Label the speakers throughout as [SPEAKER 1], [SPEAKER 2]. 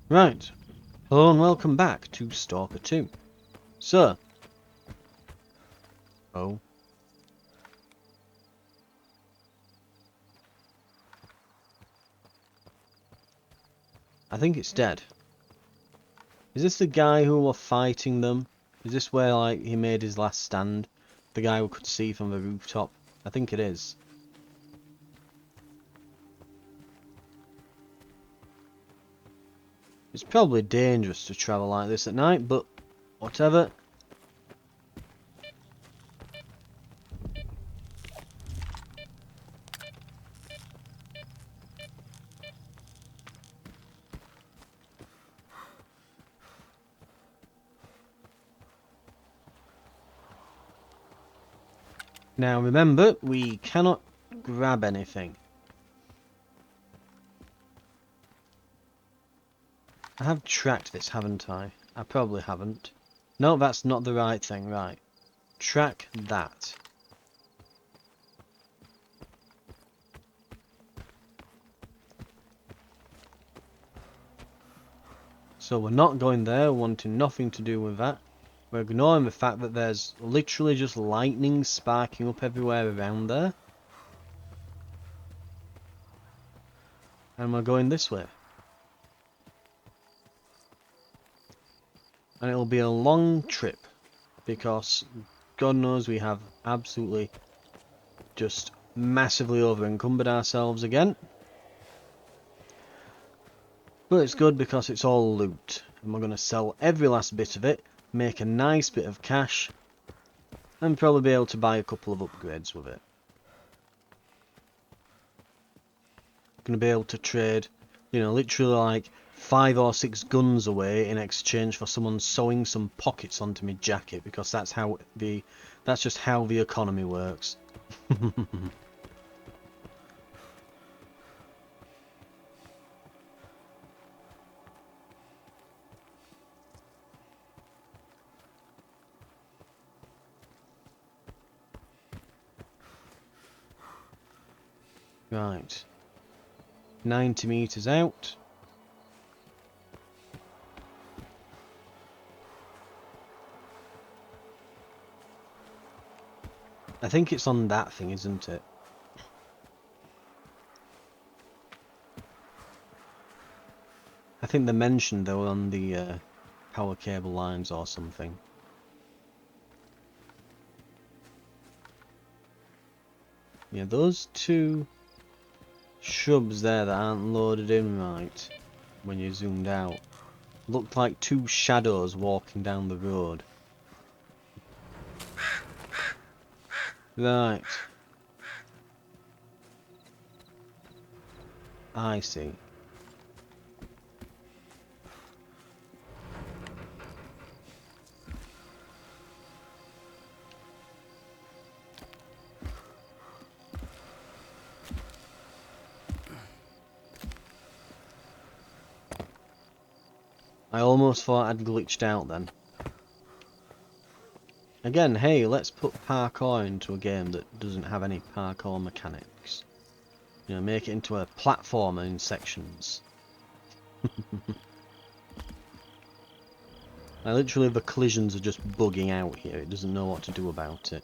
[SPEAKER 1] Right. Hello and welcome back to Stalker 2. So. Oh. I think it's dead. Is this the guy who were fighting them? Is this where, like, he made his last stand? The guy we could see from the rooftop? I think it is. It's probably dangerous to travel like this at night, but whatever. Now remember, we cannot grab anything. I have tracked this, haven't I? I probably haven't. No, that's not the right thing, right. Track that. So we're not going there, wanting nothing to do with that. We're ignoring the fact that there's literally just lightning sparking up everywhere around there. And we're going this way. And it'll be a long trip, because God knows we have absolutely just massively over encumbered ourselves again. But it's good because it's all loot, and we're going to sell every last bit of it, make a nice bit of cash, and probably be able to buy a couple of upgrades with it. Going to be able to trade, you know, literally like 5 or 6 guns away in exchange for someone sewing some pockets onto my jacket, because that's just how the economy works. Right. 90 meters out. I think it's on that thing, isn't it? I think they mentioned they were on the power cable lines or something. Yeah, those two shrubs there that aren't loaded in right when you zoomed out looked like two shadows walking down the road. Right. I see. I almost thought I'd glitched out then. Again, hey, let's put parkour into a game that doesn't have any parkour mechanics. You know, make it into a platformer in sections. Like, literally the collisions are just bugging out here, it doesn't know what to do about it.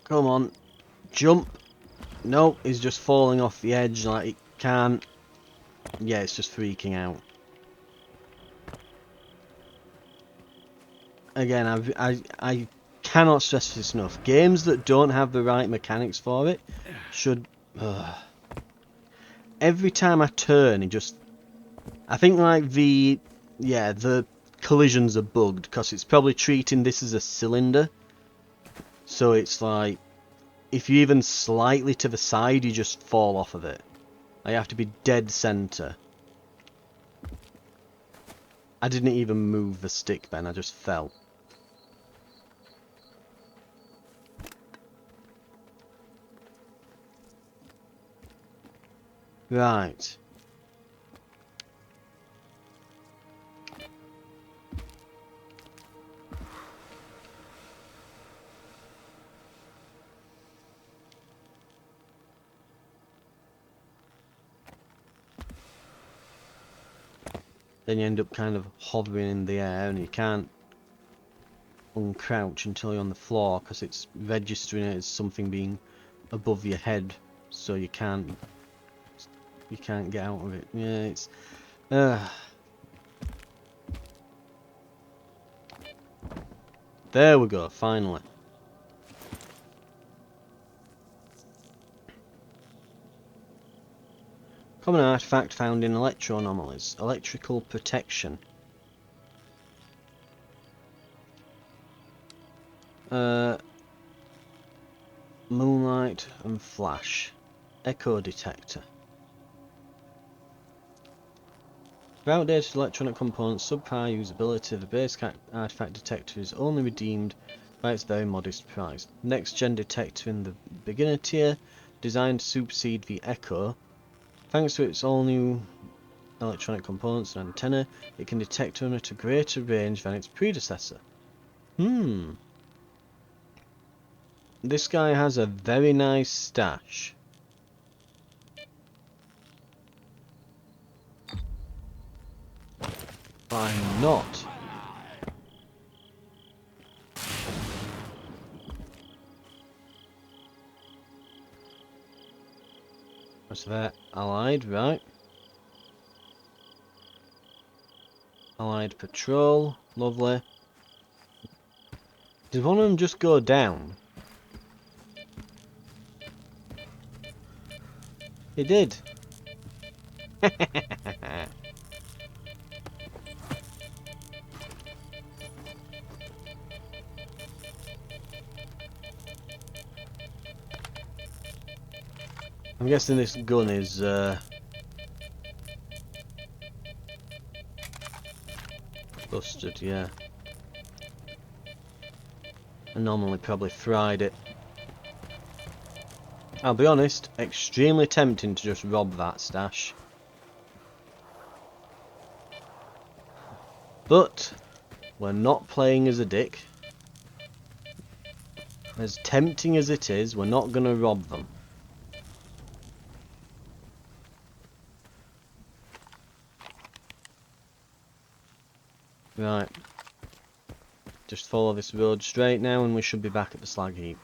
[SPEAKER 1] Come on, jump! Nope, he's just falling off the edge like he can't. Yeah, it's just freaking out. Again, I cannot stress this enough. Games that don't have the right mechanics for it should... Every time I turn, it just... I think like the collisions are bugged because it's probably treating this as a cylinder. So it's like, if you're even slightly to the side, you just fall off of it. I have to be dead center. I didn't even move the stick, Ben, I just fell. Right. then you end up kind of hovering in the air, and you can't uncrouch until you're on the floor because it's registering it as something being above your head, so you can't get out of it. Yeah, it's there we go, finally. Common artifact found in electro-anomalies. Electrical protection. Moonlight and flash. Echo detector. For outdated electronic components, subpar usability, the base artifact detector is only redeemed by its very modest price. Next gen detector in the beginner tier, designed to supersede the Echo. Thanks to its all new electronic components and antenna, it can detect at a greater range than its predecessor. This guy has a very nice stash. Why not? What's that? Allied, right? Allied patrol, lovely. Did one of them just go down? It did. I'm guessing this gun is busted, yeah. Anomaly probably fried it. I'll be honest, extremely tempting to just rob that stash. But we're not playing as a dick. As tempting as it is, we're not going to rob them. Right. Just follow this road straight now and we should be back at the slag heap.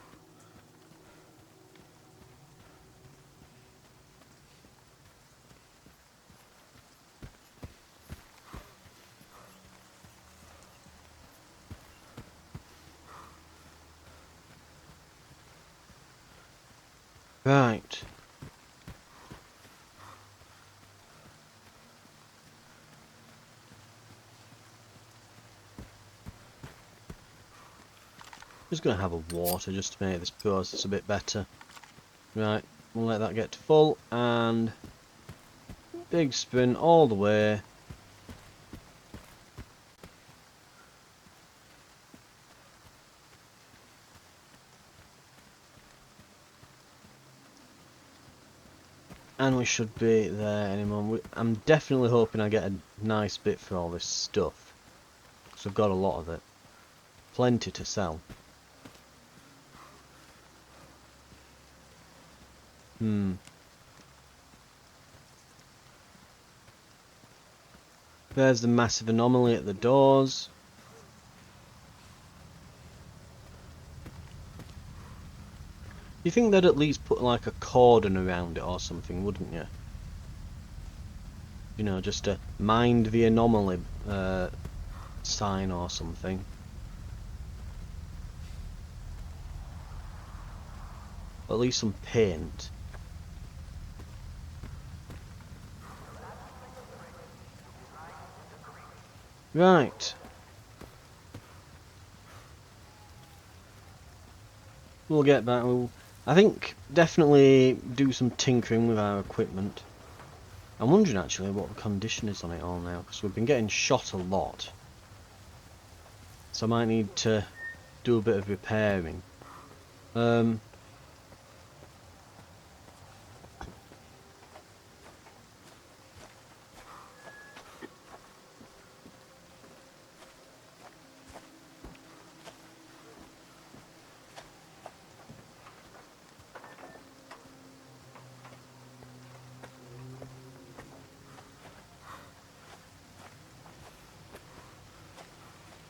[SPEAKER 1] Right. Just going to have a water just to make this process a bit better. Right, we'll let that get to full and big sprint all the way. And we should be there any moment. I'm definitely hoping I get a nice bit for all this stuff, because I've got a lot of it. Plenty to sell. There's the massive anomaly at the doors. You think they'd at least put like a cordon around it or something, wouldn't you? You know, just to mind the anomaly sign or something. Or at least some paint. Right. We'll get back. I think definitely do some tinkering with our equipment. I'm wondering actually what the condition is on it all now, because we've been getting shot a lot. So I might need to do a bit of repairing.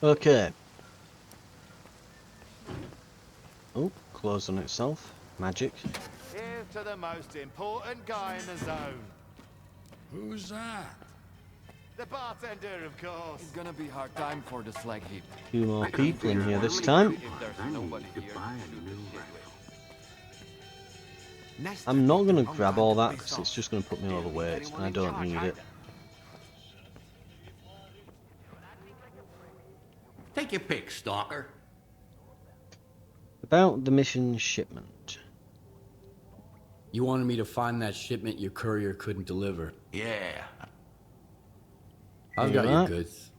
[SPEAKER 1] Okay. Oh, closed on itself. Magic.
[SPEAKER 2] Here's to the most important guy in the zone.
[SPEAKER 3] Who's that?
[SPEAKER 2] The bartender, of course.
[SPEAKER 4] It's gonna be hard time for the slag heap.
[SPEAKER 1] Few more people in here this time.
[SPEAKER 4] If there's nobody here to shoot the shit with.
[SPEAKER 1] I'm not going to grab all that because it's just going to put me overweight and I don't need it.
[SPEAKER 3] Take your pick, Stalker.
[SPEAKER 1] About the mission shipment.
[SPEAKER 5] You wanted me to find that shipment your courier couldn't deliver.
[SPEAKER 3] Yeah,
[SPEAKER 5] I've
[SPEAKER 1] You
[SPEAKER 5] got your
[SPEAKER 1] alright?
[SPEAKER 5] goods.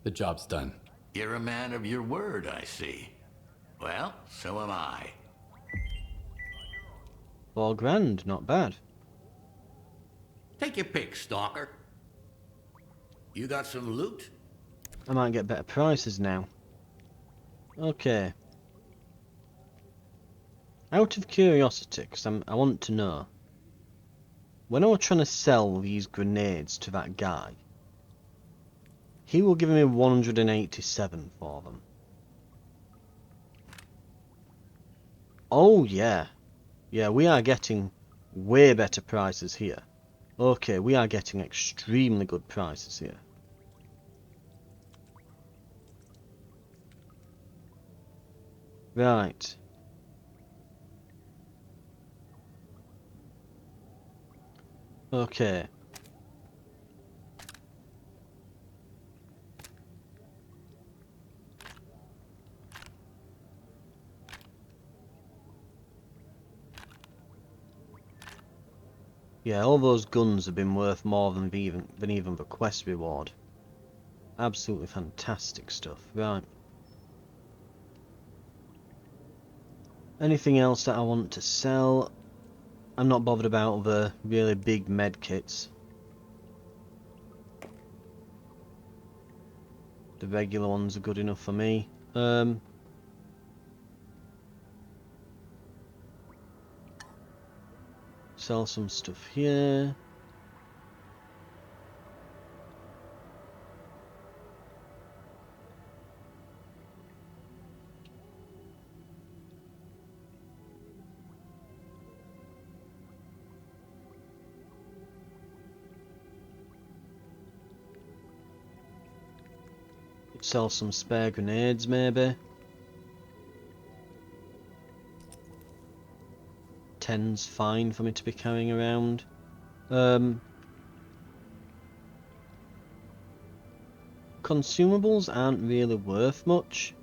[SPEAKER 5] The job's done.
[SPEAKER 3] you're a man of your word, I see. Well, so am I.
[SPEAKER 1] $4 grand, not bad.
[SPEAKER 3] Take your pick, Stalker. You got some loot?
[SPEAKER 1] I might get better prices now. Okay. Out of curiosity, because I want to know. When I was trying to sell these grenades to that guy, he will give me 187 for them. Oh yeah. Yeah, we are getting way better prices here. Okay, we are getting extremely good prices here. Right. Okay. Yeah, all those guns have been worth more than even the quest reward. Absolutely fantastic stuff. Right. Anything else that I want to sell? I'm not bothered about the really big med kits. The regular ones are good enough for me. Sell some stuff here. Sell some spare grenades, maybe. 10's fine for me to be carrying around. Consumables aren't really worth much,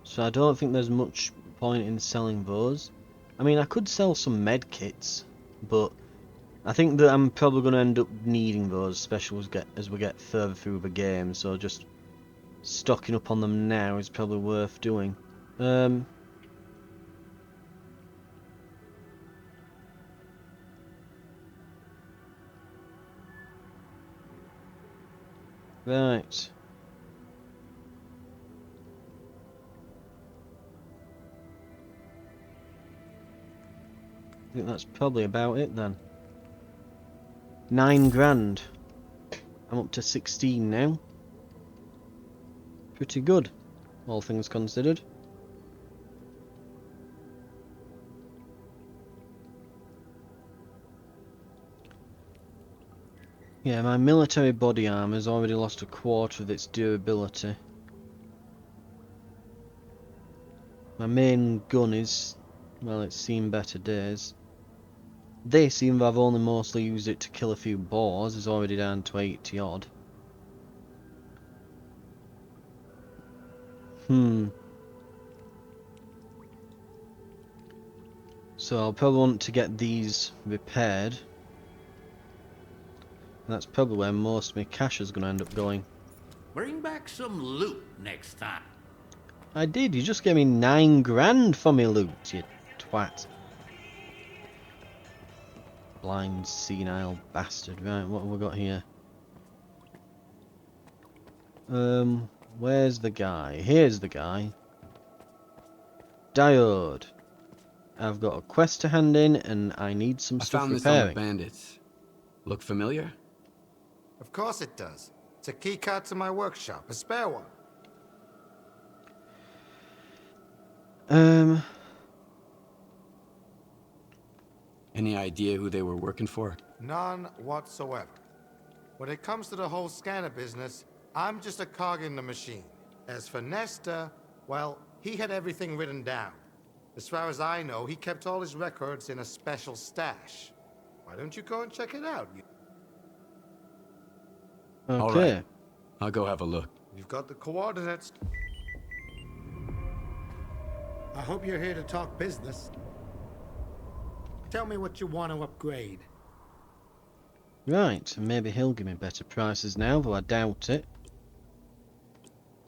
[SPEAKER 1] so I don't think there's much point in selling those. I mean, I could sell some med kits, but I think that I'm probably going to end up needing those, especially as we get further through the game, so just stocking up on them now is probably worth doing. Right. I think that's probably about it then. $9 grand. I'm up to 16 now. Pretty good, all things considered. Yeah, my military body armor's already lost a quarter of its durability. My main gun is, well, it's seen better days. They seem to have only mostly used it to kill a few boars, is already down to 80 odd. So I'll probably want to get these repaired. That's probably where most of my cash is going to end up going.
[SPEAKER 3] Bring back some loot next time.
[SPEAKER 1] I did, you just gave me $9 grand for me loot, you twat. Blind, senile bastard. Right, what have we got here? Where's the guy? Here's the guy. Diode. I've got a quest to hand in, and I need some
[SPEAKER 5] I
[SPEAKER 1] stuff
[SPEAKER 5] found this on the
[SPEAKER 1] repairing.
[SPEAKER 5] bandits. Look familiar?
[SPEAKER 2] Of course it does. It's a key card to my workshop, a spare one.
[SPEAKER 5] Any idea who they were working for?
[SPEAKER 2] None whatsoever. When it comes to the whole scanner business, I'm just a cog in the machine. As for Nestor, well, he had everything written down. As far as I know, he kept all his records in a special stash. Why don't you go and check it out?
[SPEAKER 5] All right.
[SPEAKER 1] Okay.
[SPEAKER 5] I'll go have a look.
[SPEAKER 2] You've got the coordinates.
[SPEAKER 6] I hope you're here to talk business. Tell me what you want to upgrade.
[SPEAKER 1] Right, maybe he'll give me better prices now, though I doubt it.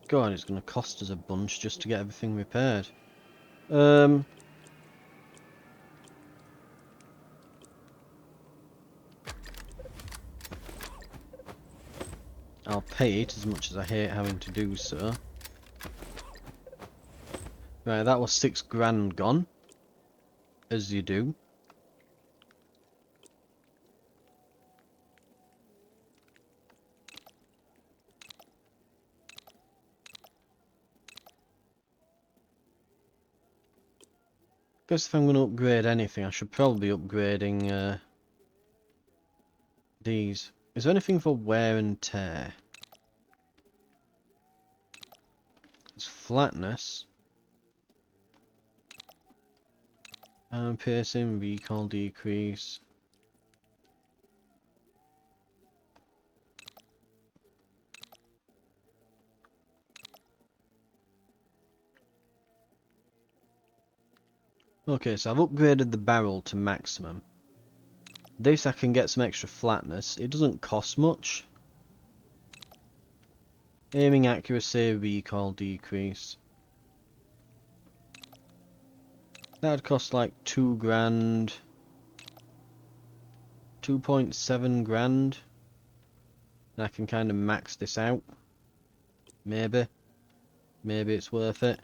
[SPEAKER 1] God, it's going to cost us a bunch just to get everything repaired. I'll pay it as much as I hate having to do so. Right, that was 6 grand gone. As you do. Guess if I'm going to upgrade anything, I should probably be upgrading these. Is there anything for wear and tear? It's flatness. Piercing, recall decrease. Okay, so I've upgraded the barrel to maximum. This I can get some extra flatness. It doesn't cost much. Aiming accuracy, recoil decrease. That'd cost like 2 grand. 2.7 grand. And I can kind of max this out. Maybe. Maybe it's worth it.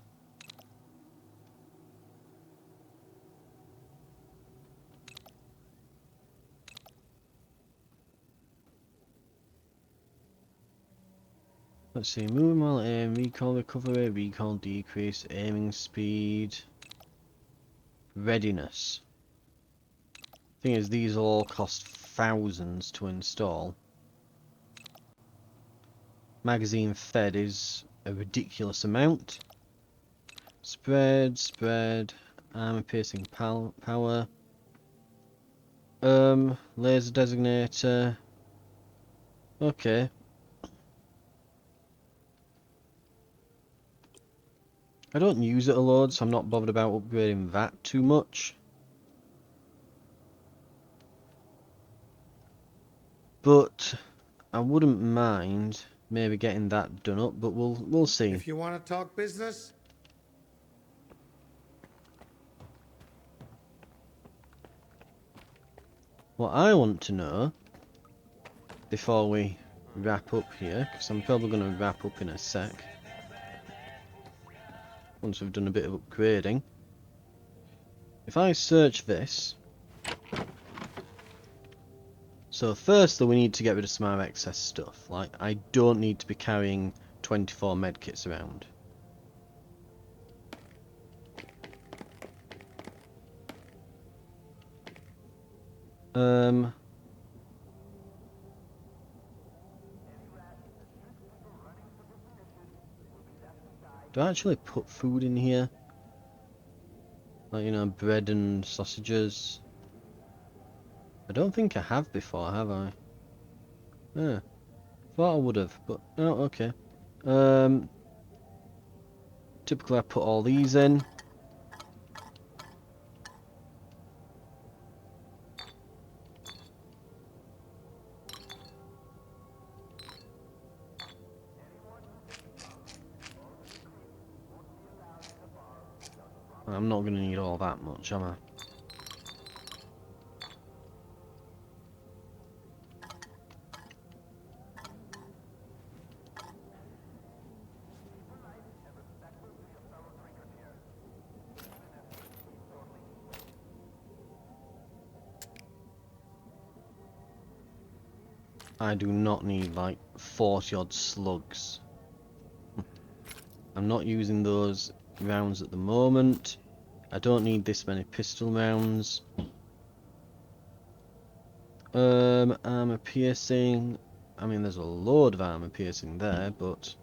[SPEAKER 1] Let's see, moving while aim, recoil recovery, recoil decrease, aiming speed, readiness. Thing is, these all cost thousands to install. Magazine fed is a ridiculous amount. Spread, armor piercing power. Laser designator. Okay. I don't use it a lot, so I'm not bothered about upgrading that too much. But I wouldn't mind maybe getting that done up, but we'll see.
[SPEAKER 2] If you want to talk business,
[SPEAKER 1] What I want to know before we wrap up here, because I'm probably going to wrap up in a sec. Once we've done a bit of upgrading. If I search this. So firstly we need to get rid of some of our excess stuff. Like, I don't need to be carrying 24 medkits around. Do I actually put food in here? Like, you know, bread and sausages. I don't think I have before, have I? Yeah. Thought I would have, but oh, okay. Typically I put all these in. I'm not going to need all that much, am I? I do not need like 40 odd slugs. I'm I'm not using those rounds at the moment. I don't need this many pistol rounds. Armor piercing. I mean, there's a load of armor piercing there, but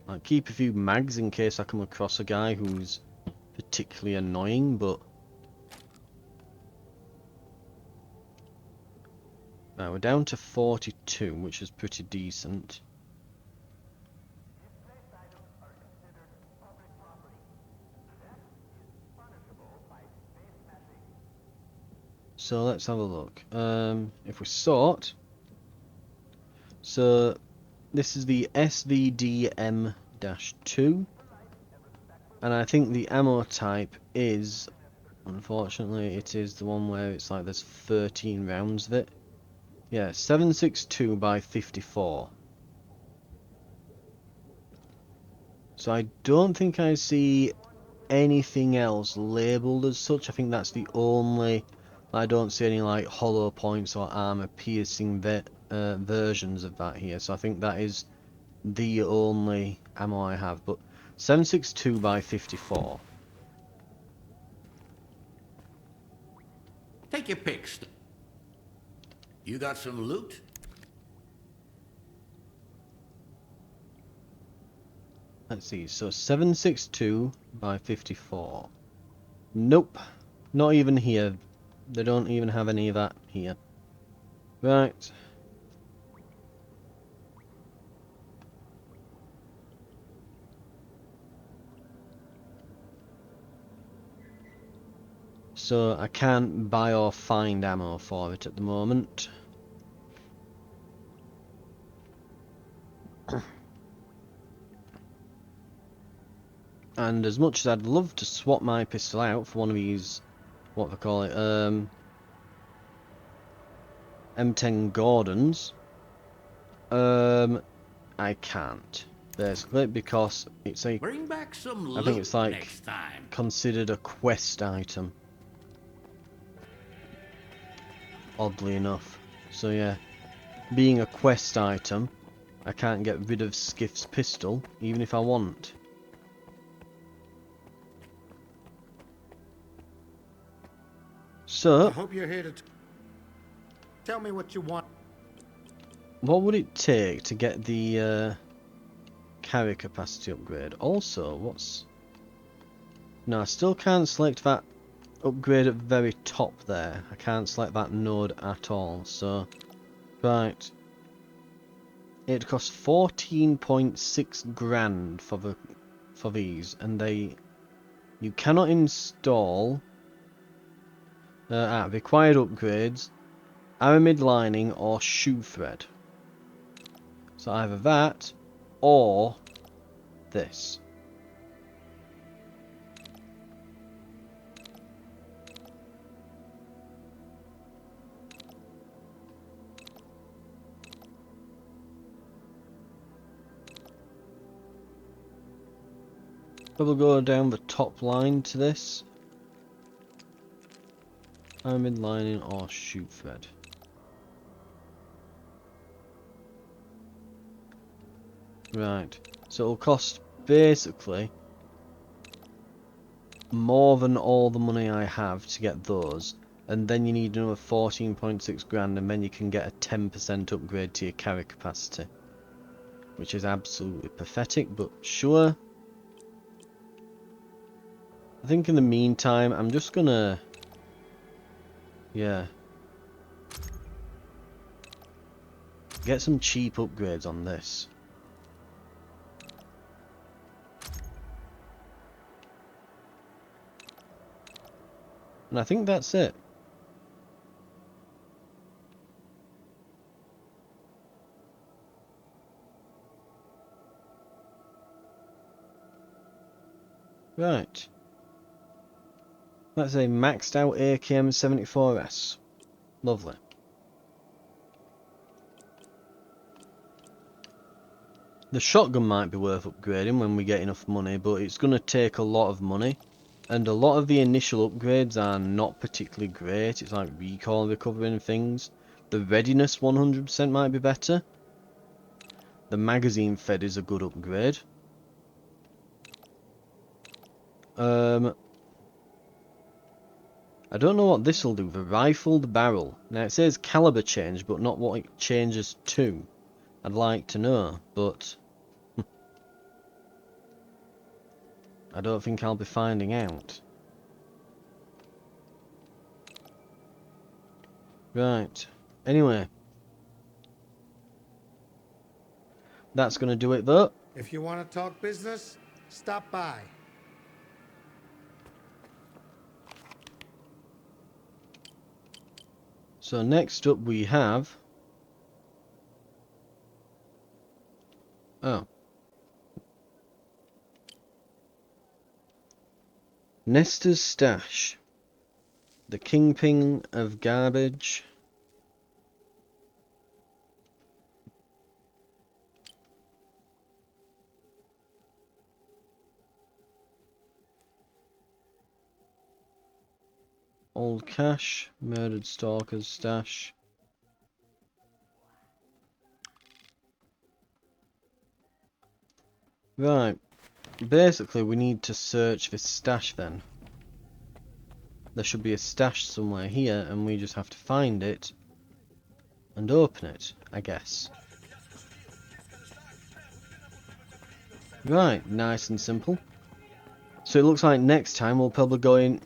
[SPEAKER 1] I'll keep a few mags in case I come across a guy who's particularly annoying, but right, we're down to 42, which is pretty decent. So let's have a look. If we sort, so this is the SVDM-2, and I think the ammo type is, unfortunately, it is the one where it's like there's 13 rounds of it. Yeah, 7.62 by 54. So I don't think I see anything else labelled as such. I think that's the only... I don't see any like hollow points or armor piercing versions of that here. So I think that is the only ammo I have. But 7.62 by 54.
[SPEAKER 3] Take your picks. You got some loot?
[SPEAKER 1] Let's see. So 7.62 by 54. Nope. Not even here. They don't even have any of that here. Right. So I can't buy or find ammo for it at the moment. And as much as I'd love to swap my pistol out for one of these, what they call it, M10 Gordons, I can't, basically, because it's a,
[SPEAKER 3] Bring back some loot
[SPEAKER 1] I think it's like
[SPEAKER 3] next time.
[SPEAKER 1] considered a quest item, oddly enough. So yeah, being a quest item, I can't get rid of Skiff's pistol, even if I want. So,
[SPEAKER 6] I hope you're here to tell me what you want.
[SPEAKER 1] what would it take to get the carry capacity upgrade? Also, what's... No, I still can't select that upgrade at the very top there. I can't select that node at all, so... Right. It costs 14.6 grand for these, and you cannot install required upgrades, aramid lining or shoe thread. So either that or this. We'll go down the top line to this. Aramid lining or shoe thread. Right, so it'll cost basically more than all the money I have to get those, and then you need another 14.6 grand, and then you can get a 10% upgrade to your carry capacity, which is absolutely pathetic, but sure. I think in the meantime, I'm just gonna, yeah, get some cheap upgrades on this. And I think that's it. Right. That's a maxed out AKM-74S. Lovely. The shotgun might be worth upgrading when we get enough money, but it's going to take a lot of money. And a lot of the initial upgrades are not particularly great. It's like recoil recovery and things. The readiness 100% might be better. The magazine fed is a good upgrade. I don't know what this will do. The rifle, the barrel. Now it says caliber change, but not what it changes to. I'd like to know, but I don't think I'll be finding out. Right. Anyway. That's going to do it though.
[SPEAKER 2] If you want to talk business, stop by.
[SPEAKER 1] So next up we have... Oh. Nestor's Stash. The Kingpin of Garbage. Old Cash. Murdered Stalker's Stash. Right. Basically we need to search this stash then. There should be a stash somewhere here and we just have to find it and open it, I guess. Right, nice and simple. So it looks like next time we'll probably go.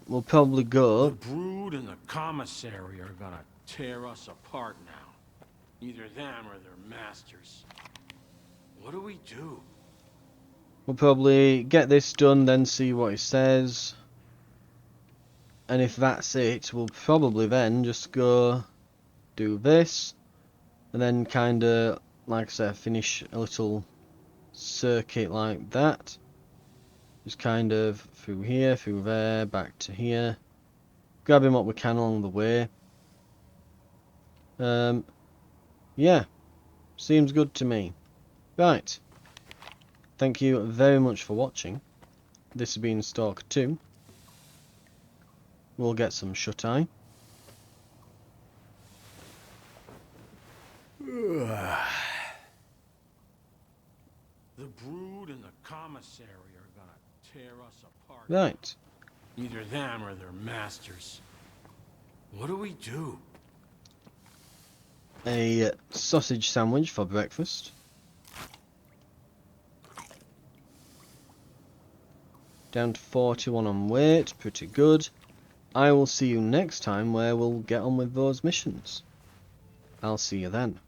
[SPEAKER 7] The Brood and the Commissary are gonna tear us apart now. Either them or their masters. What do we do?
[SPEAKER 1] We'll probably get this done, then see what it says. And if that's it, we'll probably then just go do this. And then kinda, like I said, finish a little circuit like that. Just kind of through here, through there, back to here. Grabbing what we can along the way. Yeah. Seems good to me. Right. Thank you very much for watching. This has been S.T.A.L.K.E.R 2. We'll get some shut-eye.
[SPEAKER 7] The Brood and the Commissary are gonna tear us apart.
[SPEAKER 1] Right.
[SPEAKER 7] Either them or their masters. What do we do?
[SPEAKER 1] A sausage sandwich for breakfast. Down to 41 on weight, pretty good. I will see you next time where we'll get on with those missions. I'll see you then.